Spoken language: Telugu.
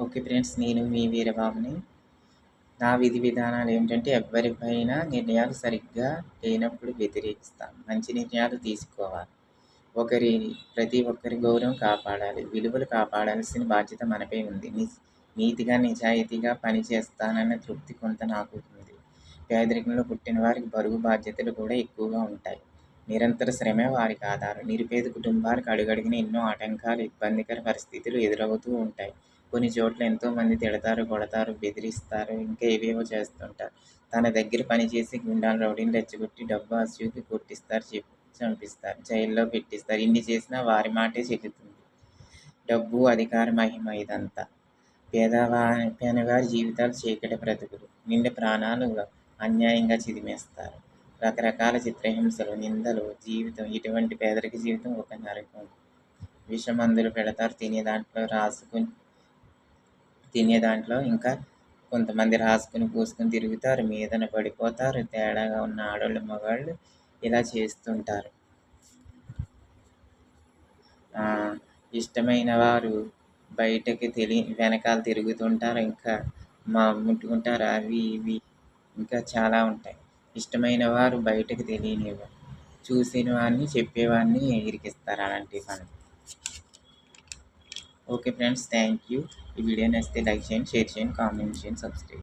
Okay friends. నేను మీ వీరబాబుని. నా విధి విధానాలు ఏంటంటే ఎవ్వరిపైన నిర్ణయాలు సరిగ్గా లేనప్పుడు వ్యతిరేకిస్తాను. మంచి నిర్ణయాలు తీసుకోవాలి. ప్రతి ఒక్కరి గౌరవం కాపాడాలి. విలువలు కాపాడాల్సిన బాధ్యత మనపై ఉంది. నీతిగా, నిజాయితీగా పనిచేస్తానన్న తృప్తి కొంత నాకు ఉంది. పేదరికంలో పుట్టిన వారికి బరువు బాధ్యతలు కూడా ఎక్కువగా ఉంటాయి. నిరంతర శ్రమే వారికి ఆధారం. నిరుపేద కుటుంబాలకు అడుగడుగునా ఎన్నో ఆటంకాలు, ఇబ్బందికర పరిస్థితులు ఎదురవుతూ ఉంటాయి. కొన్ని చోట్ల ఎంతోమంది తిడతారు, కొడతారు, బెదిరిస్తారు, ఇంకా ఏవేవో చేస్తుంటారు. తన దగ్గర పనిచేసి గుండాలు, రౌడీని రెచ్చగొట్టి డబ్బు ఆశ చూపి కొట్టిస్తారు, చంపిస్తారు, జైల్లో పెట్టిస్తారు. ఇన్ని చేసినా వారి మాటే చెల్లుతుంది. డబ్బు, అధికార మహిమ ఇదంతా. పేదవారి జీవితాలు చీకటి బ్రతుకులు. నిండు ప్రాణాలు అన్యాయంగా చిదిమేస్తారు. రకరకాల చిత్రహింసలు, నిందలు, జీవితం. ఇటువంటి పేదరిక జీవితం ఒక నరకం. విషమందులు పెడతారు తినే దాంట్లో ఇంకా కొంతమంది రాసుకుని పూసుకుని తిరుగుతారు, మీదన పడిపోతారు. తేడాగా ఉన్న ఆడోళ్ళు, మగాళ్ళు ఇలా చేస్తుంటారు. ఇష్టమైన వారు బయటకి వెనకాల తిరుగుతుంటారు, ఇంకా ముట్టుకుంటారు. అవి ఇవి ఇంకా చాలా ఉంటాయి. ఇష్టమైన వారు బయటకు తెలియనివ్వరు. చూసిన వాడిని, చెప్పేవాడిని ఇరికిస్తారు అలాంటి పనులు. Okay friends, thank you. ఈ వీడియో నచ్చితే లైక్ చేయండి, షేర్ చేయండి, కామెంట్ చేయండి, సబ్స్క్రైబ్.